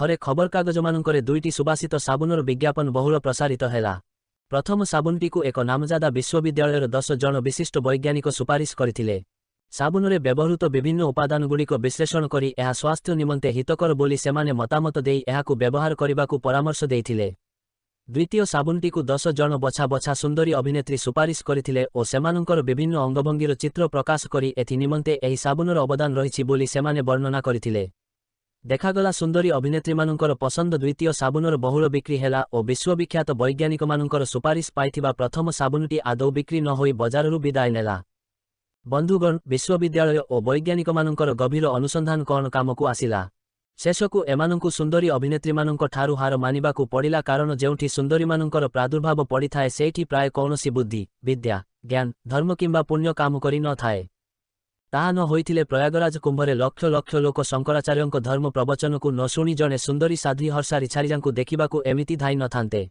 थरे खबरकागजमानंकरे दुईटी सुबासित साबुनर विज्ञापन बहुल प्रसारित हेला। प्रथम साबुनटीकु एक नामजादा विश्वविद्यालयर 10 जन विशिष्ट वैज्ञानिक सुपारिश करथिले। साबुनरे व्यवहृत विभिन्न उपादानगुड़िक विश्लेषण करी एहा स्वास्थ्य निमंते हितकर बोली सेमाने मतामत देई एहाकु व्यवहार करिबाकु परामर्श देइथिले। द्वितीय साबुनटीकु 10 जन बछा बछा सुंदरी अभिनेत्री सुपारिश करथिले ओ सेमानंकर विभिन्न अंगभंगीर चित्र प्रकाश करी एथि निमंते एही साबुनर अवदान रहिछि बोली सेमाने वर्णना करथिले। देखागला सुंदरी अभिनेत्रीमानंकर पसंद द्वितीय साबुनर बहुल बिक्री हेला ओ विश्वविख्यात वैज्ञानिकमानंकर सुपारिश पाइथिबा प्रथम साबुनटी आदौ बिक्री न होई बजाररू विदाय नेला। बंधुगण, विश्वविद्यालय ओ वैज्ञानिकमानंकर गभीर अनुसंधान कौन कामकु आसिला। शेषकु एमानंकु सुंदरी अभिनेत्रीमानंक ठारू हार मानिबाकु पड़िला, कारण जेउठी सुंदरीमानंकर प्रादुर्भाव पड़िथाए सेठी प्राय कौनसी बुद्धि, विद्या, ज्ञान, धर्म किंबा पुण्य काम करि न थाए। ताहा न होइथिले प्रयागराज कुंभरे लक्ष लक्ष लोक शंकराचार्यंक धर्म प्रवचनकु न शुणी जणे सुंदरी साध्वी हर्षा रिछारिजांकु देखिबाकु एमिति धाई न थान्ते।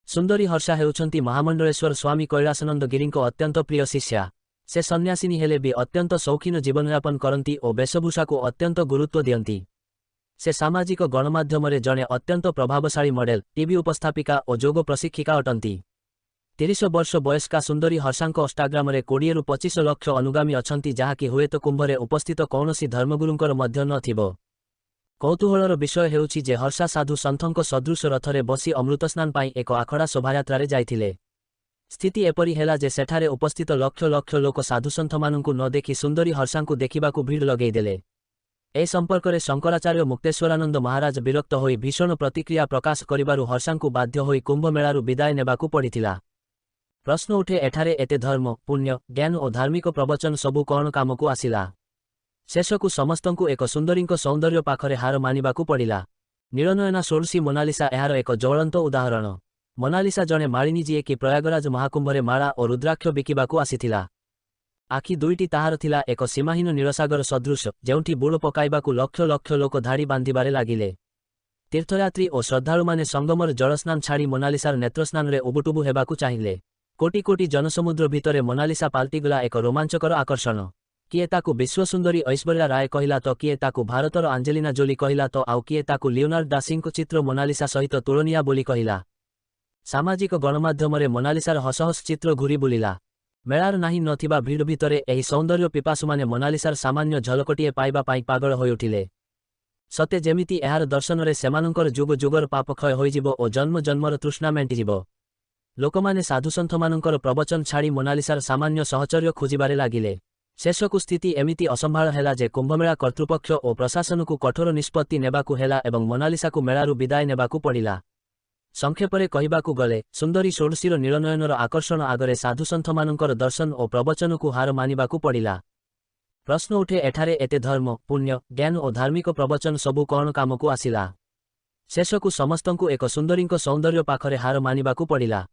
सुंदरी हर्षा हेउछन्ति महामंडलेश्वर स्वामी कैलासानंद गिरिंको अत्यंत प्रिय शिष्या। से सन्यासिनी हेले भी अत्यंत शौखीन जीवनयापन करती और वेशभूषाकु अत्यंत गुरुत्व दियंती। से सामाजिक गणमाध्यमरे जणे अत्यंत प्रभावशाली मॉडेल, टीवी उपस्थापिका और जोग प्रशिक्षिका अटंती। 30 वर्ष वयस्का सुंदरी हर्षांक इंस्टाग्राम रे 20 रु 25 लाख अनुगामी अछंती, जहाँकि हुएत कुंभरे उपस्थित कौनसी धर्मगुरुंकर मध्य न थिबो। कौतूहलर विषय हेउछि जे हर्षा साधु सन्थंक सदृश रथरे बसी अमृतस्नान पाई एक आखड़ा शोभायात्रा जाइथिले। स्थिति एपरी हेला जे सेठारे उपस्थित लक्ष लक्ष लोक साधुसंथ मानंकु न देखि सुंदरी हर्षांकु देखिबाकु भीड़ लगेइदेले। ए संपर्करे शंकराचार्य मुक्तेश्वरानंद महाराज विरक्त होई भीषण प्रतिक्रिया प्रकाश करिबारु हर्षांकु बाध्य होई कुंभ मेळारु विदाय नेबाकु पड़िथिला। प्रश्न उठे, एठारे एते धर्म, पुण्य, ज्ञान और धार्मिक प्रवचन सबु कौन कामकु आसिला। शेषकु समस्तंकु एक सुंदरींक सौंदर्य पाखरे हार मानिबाकु पड़िला। नीलनयना षोडशी मोनालिसा एहार एक ज्वलंत उदाहरण। मोनालिसा जणे मालिनी जीए कि प्रयागराज महाकुंभरे माला और रुद्राक्ष बिकिबाकु आसिथिला। आखि दुईटी ताहार थिला एक सीमाहीन नीलसागर सदृश, जेउठी बुड़ पकाइबाकु लक्ष लक्ष लोक धाड़ी बांधिबारे लागिले। तीर्थयात्री और श्रद्धालु माने संगमर जलस्नान छाड़ी मोनालिसार नेत्रस्नान रे उबुटुबु हेबाकु चाहिले। कोटी कोटी जनसमुद्र भितरे मोनालिसा पाल्टिगला एक रोमांचकर आकर्षण। किए ताकु विश्वसुंदरी ऐश्वर्या राय कहिला तो किए ताकु भारतर आंजेलिना जोली कहिला तो आउ किए ताकु लियोनार्डो दा सिंह चित्र मोनालिसा सहित तुलनिया बोली कहिला। सामाजिक गणमाध्यमरे मोनालिसार हस हस चित्र घूरी बुलिला। मेलार नाही नथिबा भीड़ भितरे एही सौंदर्य पिपासु माने मोनालिसार सामान्य झलकटिए पाइबा पाई पागल होई उठिले। सते जेमिति एहार दर्शनरे सेमानंकर जुग जुगर पाप क्षय होइजिबो ओ जन्म जन्मर तृष्णा मेंटिजिबो। लोकमाने साधुसंथ मानंकर प्रवचन छाड़ी मोनालिसार सामान्य सहचर्य खोजिबारे लागिले। शेषकु स्थिति एमिति असंभाळ हेला जे कुंभमेळा कर्तृपक्ष और प्रशासनकु कठोर निष्पत्ति नेबाकु हेला एवं मोनालिसाकु मेळारु विदाय नेबाकु पड़िला। संक्षेपरे कहिबाकु गले सुंदरी षोडशीर नीलनयनर आकर्षण आगरे साधुसंथ मानंकर दर्शन और प्रवचनकु हार मानिबाकु पड़िला। प्रश्न उठे, एठारे एते धर्म, पुण्य, ज्ञान और धार्मिक प्रवचन सबु कौन कामकु आसिला। शेषकु समस्तंकु एक सुंदरींक सौंदर्य पाखरे हार मानिबाकु पड़िला।